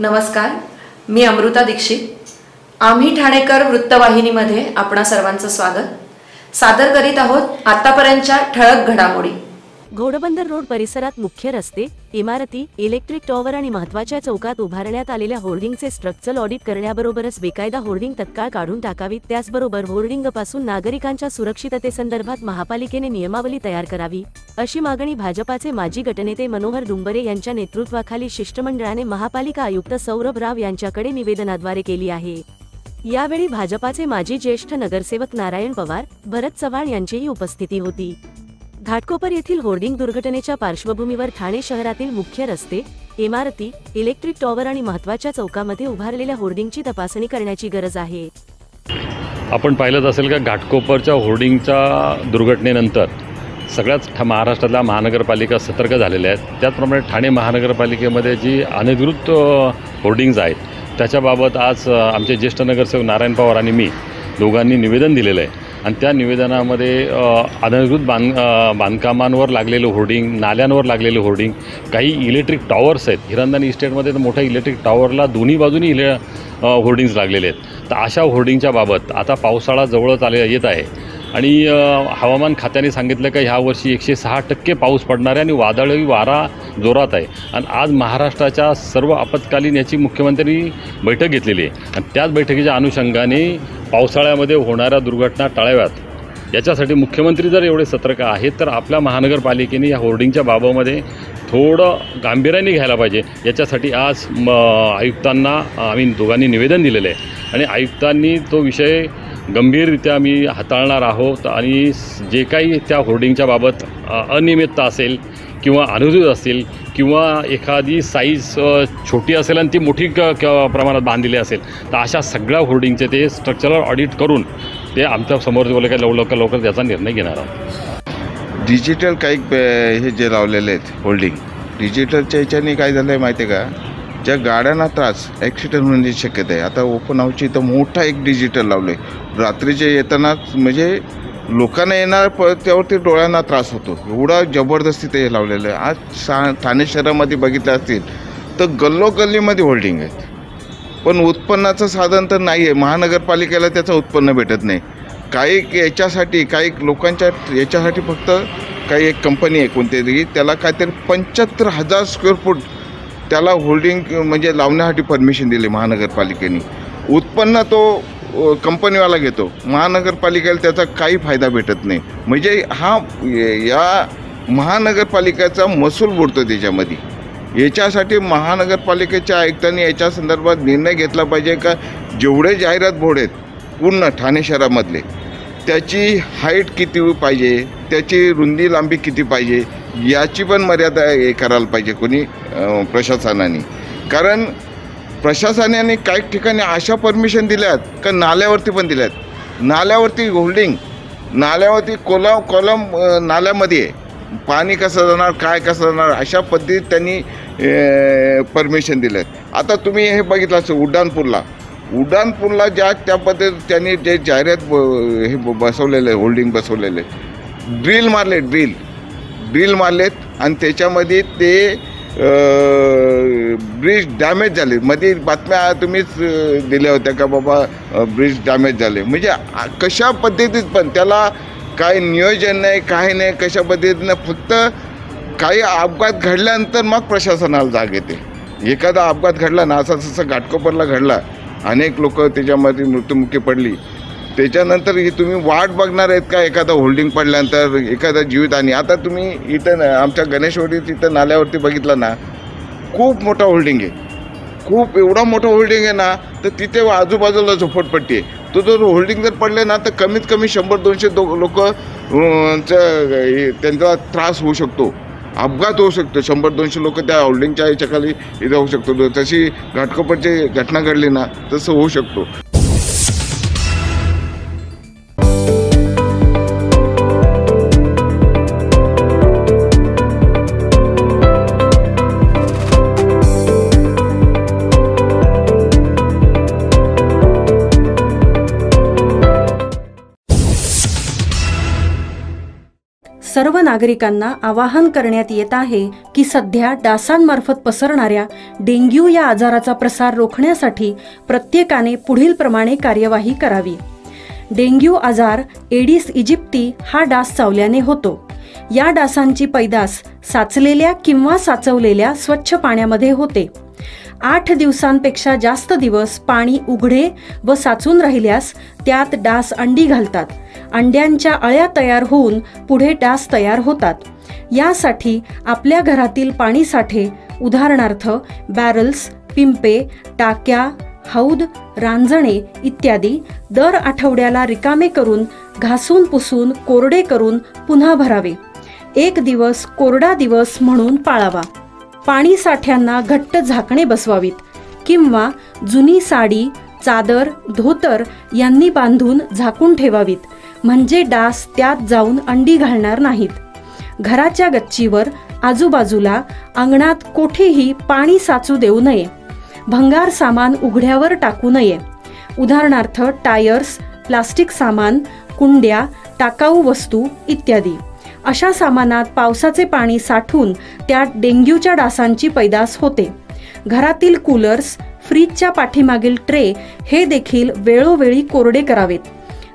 नमस्कार, मी अमृता दीक्षित। आम्ही ठाणेकर वृत्तवाहिनीमध्ये आपणा सर्वांचं स्वागत सादर करीत आहोत आतापर्यंतच्या ठळक घडामोडी। घोडबंदर रोड परिसरात मुख्य रस्ते, इमारती, इलेक्ट्रिक टॉवर आणि महत्त्वाच्या चौकात उभारण्यात आलेल्या होर्डिंगचे स्ट्रक्चरल ऑडिट करण्याबरोबरच बेकायदा होर्डिंग तत्काळ काढून टाकावीत। त्याचबरोबर होर्डिंगपासून नागरिकांच्या सुरक्षिततेसंदर्भात महापालिकेने नियमावली तयार करावी, अशी मागणी भाजपाचे माजी गटनेते मनोहर डुंबरे यांच्या नेतृत्वाखाली शिष्टमंडळाने महापालिका आयुक्त सौरभ राव यांच्याकडे निवेदनाद्वारे केली आहे। यावेळी भाजपाचे माजी ज्येष्ठ नगरसेवक नारायण पवार, भरत चव्हाण यांचीही उपस्थिती होती। घाटकोपर येथील होर्डिंग दुर्घटनेच्या पार्श्वभूमीवर ठाणे शहरातील मुख्य रस्ते, इमारती, इलेक्ट्रिक टॉवर आणि महत्त्वाच्या चौकामध्ये उभारलेल्या होर्डिंगची तपासणी करण्याची गरज आहे। आपण पाहिलंच असेल का घाटकोपरच्या होर्डिंगच्या दुर्घटनेनंतर सगळ्याच महाराष्ट्रातल्या महानगरपालिका सतर्क झालेल्या आहेत। त्याचप्रमाणे ठाणे महानगरपालिकेमध्ये जी अनधिकृत होर्डिंग्ज आहेत त्याच्याबाबत आज आमचे ज्येष्ठ नगरसेवक नारायण पवार आणि मी दोघांनी निवेदन दिलेलं आहे आणि त्या निवेदनामध्ये अनधिकृत बांधकामांवर लागलेलं होर्डिंग, नाल्यांवर लागलेले होर्डिंग, काही इलेक्ट्रिक टॉवर्स आहेत। हिरंदानी इस्टेटमध्ये तर मोठ्या इलेक्ट्रिक टॉवरला दोन्ही बाजूनी होर्डिंग्ज लागलेले आहेत। तर अशा होर्डिंगच्या बाबत आता पावसाळा जवळच येत आहे आणि हवामान खात्याने सांगितलं का ह्या वर्षी 106% पाऊस पडणार आहे आणि वादळी वारा जोरात आहे। आणि आज महाराष्ट्राच्या सर्व आपत्कालीन याची मुख्यमंत्र्यांनी बैठक घेतलेली आहे आणि त्याच बैठकीच्या अनुषंगाने पावसाळ्यामध्ये होणाऱ्या दुर्घटना टाळाव्यात याच्यासाठी मुख्यमंत्री जर एवढे सतर्क आहेत तर आपल्या महानगरपालिकेने या होर्डिंगच्या बाबतीमध्ये थोडं गांभीर्याने घ्यायला पाहिजे। याच्यासाठी आज आयुक्तांना आम्ही दोघांनी निवेदन दिलेलं आहे आणि आयुक्तांनी तो विषय गंभीररित्या आम्ही हाताळणार आहोत आणि जे काही त्या होर्डिंगच्या बाबत अनियमितता असेल किंवा अनुचित असेल किंवा एखादी साईज छोटी असेल आणि ती मोठी प्रमाणात बांधलेली असेल तर अशा सगळ्या होर्डिंगचे ते स्ट्रक्चरल ऑडिट करून ते आमच्या समोर बोलले काय लवकर त्याचा निर्णय घेणार आहोत। डिजिटल काही हे जे लावलेले आहेत होल्डिंग, डिजिटलच्या ह्याच्याने काय झालं आहे माहिती आहे का, ज्या गाड्यांना त्रास ॲक्सिडेंट होण्याची शक्यता आहे। आता ओपन हाऊसची इथं मोठा एक डिजिटल लावलं आहे, रात्रीचे येताना म्हणजे लोकांना येणार त्यावरती डोळ्यांना त्रास होतो, एवढा जबरदस्ती ते लावलेलं आहे। आज ठाणे शहरामध्ये बघितलं असतील तर गल्लोगल्लीमध्ये होल्डिंग आहेत, पण उत्पन्नाचं साधन तर नाही आहे। महानगरपालिकेला त्याचं उत्पन्न भेटत नाही। काही याच्यासाठी काही लोकांच्या याच्यासाठी फक्त काही एक कंपनी आहे कोणतीतरी, त्याला काहीतरी 75,000 स्क्वेअर फूट त्याला होल्डिंग म्हणजे लावण्यासाठी परमिशन दिली महानगरपालिकेने। उत्पन्न तो कंपनीवाला घेतो, महानगरपालिकेला त्याचा काही फायदा भेटत नाही। म्हणजे या महानगरपालिकेचा महसूल बुडतो त्याच्यामध्ये। याच्यासाठी महानगरपालिकेच्या आयुक्तांनी याच्या संदर्भात निर्णय घेतला पाहिजे का जेवढे जाहिरात बोर्ड आहेत पूर्ण ठाणे शहरामधले त्याची हाईट किती पाहिजे, त्याची रुंदी लांबी किती पाहिजे याची पण मर्यादा हे करायला पाहिजे कोणी प्रशासनाने। कारण प्रशासनाने काही ठिकाणी अशा परमिशन दिल्यात का नाल्यावरती पण दिल्यात, नाल्यावरती होल्डिंग, नाल्यावरती कॉलम नाल्यामध्ये पाणी कसं जाणार काय कसं जाणार अशा पद्धतीत त्यांनी परमिशन दिलं आहे। आता तुम्ही हे बघितलं असेल उड्डाणपूलला ज्या त्या पद्धतीत त्यांनी जे जाहिरात हे बसवलेलं आहे, होल्डिंग बसवलेलं आहे, ड्रिल मारलेत आणि त्याच्यामध्ये ते ब्रिज डॅमेज झाले। मध्ये बातम्या तुम्हीच दिल्या होत्या का बाबा ब्रिज डॅमेज झाले। म्हणजे कशा पद्धतीत पण त्याला काही नियोजन नाही, काही नाही, कशा पद्धतीनं फक्त काही अपघात घडल्यानंतर मग प्रशासनाला जाग येते। एखादा अपघात घडला ना, असं घाटकोपरला घडला, अनेक लोक त्याच्यामध्ये मृत्युमुखी पडली, त्याच्यानंतर ही तुम्ही वाट बघणार आहेत का एखादा होल्डिंग पडल्यानंतर एखादा जीवितहानी। आता तुम्ही इथं आमच्या गणेशवाडीत इथं नाल्यावरती बघितलं ना, खूप मोठा होल्डिंग आहे, खूप एवढा मोठा होल्डिंग आहे ना, तर तिथे आजूबाजूला झोपडपट्टी आहे। तो जर होल्डिंग जर पडले ना तर कमीत कमी 100-200 लोक त्यांचा त्रास होऊ शकतो, अपघात होऊ शकतो। 100-200 लोक त्या होल्डिंगच्या याच्याखाली इथं होऊ शकतो। तशी घाटकोपरची घटना घडली ना तसं होऊ शकतो। सर्व नागरिकांना आवाहन करण्यात येत आहे की सध्या डासांमार्फत पसरणाऱ्या डेंग्यू या आजाराचा प्रसार रोखण्यासाठी प्रत्येकाने पुढील प्रमाणे कार्यवाही करावी. डेंग्यू आजार एडिस इजिप्ती हा डास चावल्याने होतो. या डासांची पैदास साचलेल्या किंवा साचवलेल्या स्वच्छ पाण्यामध्ये होते. 8 दिवसांपेक्षा जास्त दिवस पाणी उघडे व साचून राहिल्यास त्यात डास अंडी घालतात. अंड्यांच्या अळ्या तयार होऊन पुढे डास तयार होतात. यासाठी आपल्या घरातील पाणी साठे उदाहरणार्थ बॅरल्स, पिंपे, टाक्या, हौद, रांजणे इत्यादी दर आठवड्याला रिकामे करून घासून पुसून कोरडे करून पुन्हा भरावे. 1 दिवस कोरडा दिवस म्हणून पाळावा. पाणी साठ्यांना घट्ट झाकणे बसवावीत किंवा जुनी साडी, चादर, धोतर यांनी बांधून झाकून ठेवावीत, म्हणजे डास त्यात जाऊन अंडी घालणार नाहीत. घराच्या गच्चीवर, आजूबाजूला, अंगणात कोठेही पाणी साचू देऊ नये. भंगार सामान उघड्यावर टाकू नये. उदाहरणार्थ टायर्स, प्लास्टिक सामान, कुंड्या, टाकाऊ वस्तू इत्यादी. अशा सामानात पावसाचे पाणी साठून त्यात डेंग्यूच्या डासांची पैदास होते. घरातील कूलर्स, फ्रीजच्या पाठीमागील ट्रे हे देखील वेळोवेळी कोरडे करावेत.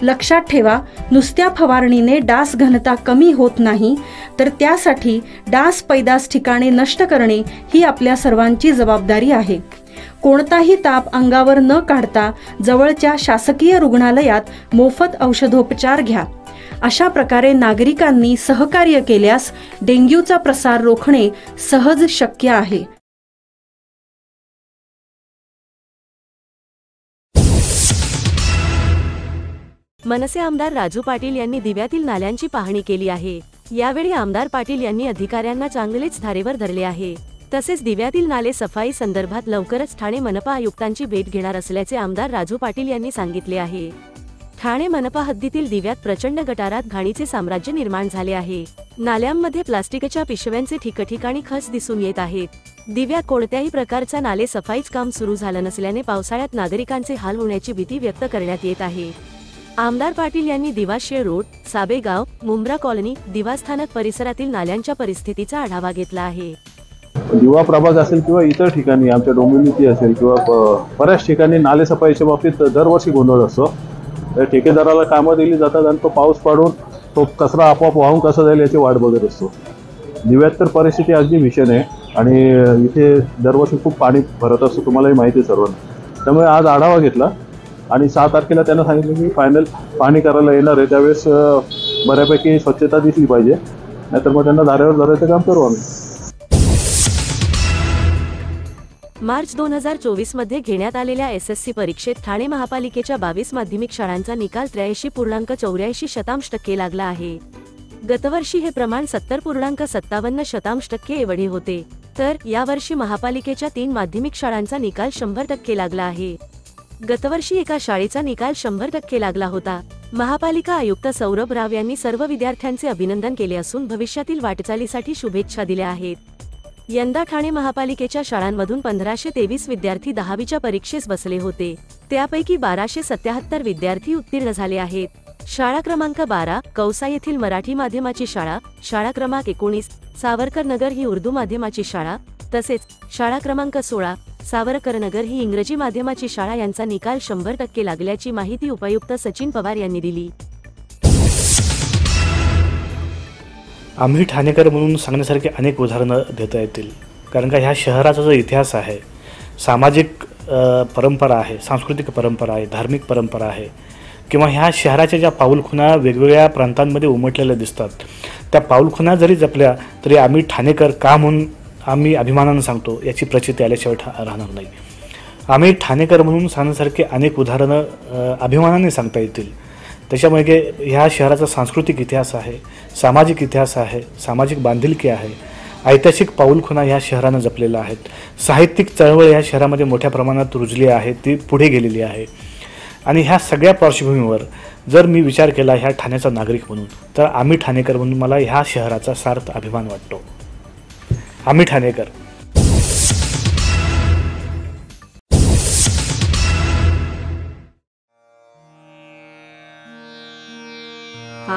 लक्षात ठेवा, नुसत्या फवारणीने डास घनता कमी होत नाही, तर त्यासाठी डास पैदास ठिकाणे नष्ट करणे ही आपल्या सर्वांची जबाबदारी आहे. कोणताही ताप अंगावर न काढता जवळच्या शासकीय रुग्णालयात मोफत औषधोपचार घ्या. अशा प्रकारे नागरिकांनी सहकार्य केल्यास डेंग्यूचा प्रसार रोखणे सहज शक्य आहे. मनसे आमदार राजू पाटील यांनी दिव्यातील नाल्यांची पाहणी केली आहे. यावेळी आमदार पाटील यांनी अधिकाऱ्यांना चांगलेच धारेवर धरले आहे. तसेच दिव्यातील नाले सफाई संदर्भात लवकरच ठाणे मनपा आयुक्तांची भेट घेणार असल्याचे आमदार राजू पाटील यांनी सांगितले आहे. ठाणे मनपा हद्दीतील दिव्यात प्रचंड गटारात घाणीचे साम्राज्य निर्माण झाले आहे. नाल्यांमध्ये प्लास्टिकच्या पिशव्यांचे ठिकठिकाणी खच दिसून येत आहेत. दिव्यात कोणत्याही प्रकारचा नाले सफाईच काम सुरू झालं नसल्याने पावसाळ्यात नागरिकांचे हाल होण्याची भीती व्यक्त करण्यात येत आहे. आमदार पाटील यांनी दिवाशेळ रोड, साबेगाव, मुंब्रा कॉलनी, दिवा स्थानक परिसरातील नाल्यांच्या परिस्थितीचा आढावा घेतला आहे. दिवा प्रभाग असेल किंवा इतर ठिकाणी आमच्या डोंबिवली असेल किंवा बऱ्याच ठिकाणी नाले सफाईच्या बाबतीत दरवर्षी गोंधळ असतो. ठेकेदाराला कामं दिली जातात आणि तो पाऊस पाडून तो कचरा आपोआप वाहून कसा जाईल याची वाट बघत असतो. दिव्यात तर परिस्थिती अगदी भीषण आहे आणि इथे दरवर्षी खूप पाणी भरत असतं, तुम्हालाही माहिती आहे सर्वांना. त्यामुळे आज आढावा घेतला आणि 6 तारखेला त्यांना सांगितलं की फायनल पाणी करायला येणार आहे. त्यावेळेस बऱ्यापैकी स्वच्छता दिसली पाहिजे, नाहीतर मग त्यांना धारेवर धरायचं काम करू आम्ही. मार्च 2024 मध्ये घेण्यात आलेल्या SSC परीक्षेत ठाणे महापालिकेच्या 22 माध्यमिक शाळांचा निकाल 83.84% लागला आहे. गतवर्षी हे प्रमाण 70.57% एवढे होते. तर यावर्षी महापालिकेच्या 3 माध्यमिक शाळांचा निकाल 100% लागला आहे. गतवर्षी एका शाळेचा निकाल 100% लागला होता. महापालिका आयुक्त सौरभ राव यांनी सर्व विद्यार्थ्यांचे अभिनंदन केले असून भविष्यातील वाटचालीसाठी शुभेच्छा दिल्या आहेत. यंदा ठाणे महापालिकेच्या शाळांमधून 1523 विद्यार्थी 10वीच्या परीक्षेस बसले होते. त्यापैकी 1277 विद्यार्थी उत्तीर्ण झाले आहेत. शाळा क्रमांक 12 कौसा येथील मराठी माध्यमाची शाळा, शाळा क्रमांक 19 सावरकर नगर ही उर्दू माध्यमाची शाळा, तसेच शाळा क्रमांक 16 सावरकर नगर ही इंग्रजी माध्यमाची शाळा यांचा निकाल 100% लागल्याची माहिती उपायुक्त सचिन पवार यांनी दिली. आम्ही ठाणेकर म्हणून सांगण्यासारखे अनेक उदाहरणं देता येतील, कारण का ह्या शहराचा जो इतिहास आहे, सामाजिक परंपरा आहे, सांस्कृतिक परंपरा आहे, धार्मिक परंपरा आहे, किंवा ह्या शहराच्या ज्या पाऊलखुणा वेगवेगळ्या प्रांतांमध्ये उमटलेल्या दिसतात, त्या पाऊलखुणा जरी जपल्या तरी आम्ही ठाणेकर का म्हणून आम्ही अभिमानानं सांगतो याची प्रचिती आल्याशिवाय राहणार नाही. आम्ही ठाणेकर म्हणून सांगण्यासारखे अनेक उदाहरणं अभिमानाने सांगता येतील. त्याच्यामुळे ह्या शहराचा सांस्कृतिक इतिहास आहे, सामाजिक इतिहास आहे, सामाजिक बांधिलकी आहे, ऐतिहासिक पाऊलखुणा ह्या शहरानं जपलेल्या आहेत. साहित्यिक चळवळ ह्या शहरामध्ये मोठ्या प्रमाणात रुजली आहे, ती पुढे गेलेली आहे. आणि ह्या सगळ्या पार्श्वभूमीवर जर मी विचार केला ह्या ठाण्याचा नागरिक म्हणून, तर आम्ही ठाणेकर म्हणून मला ह्या शहराचा सार्थ अभिमान वाटतो. आम्ही ठाणेकर. आ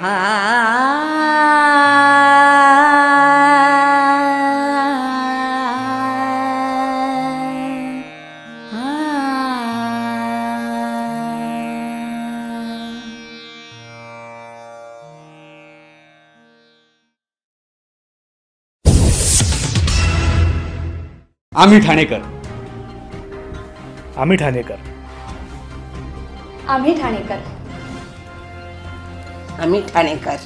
आम्ही ठाणेकर. आम्ही ठाणेकर. आम्ही ठाणेकर. आम्ही ठाणेकर.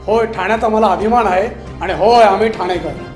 होय, ठाण्याचा मला अभिमान आहे आणि होय आम्ही ठाणेकर.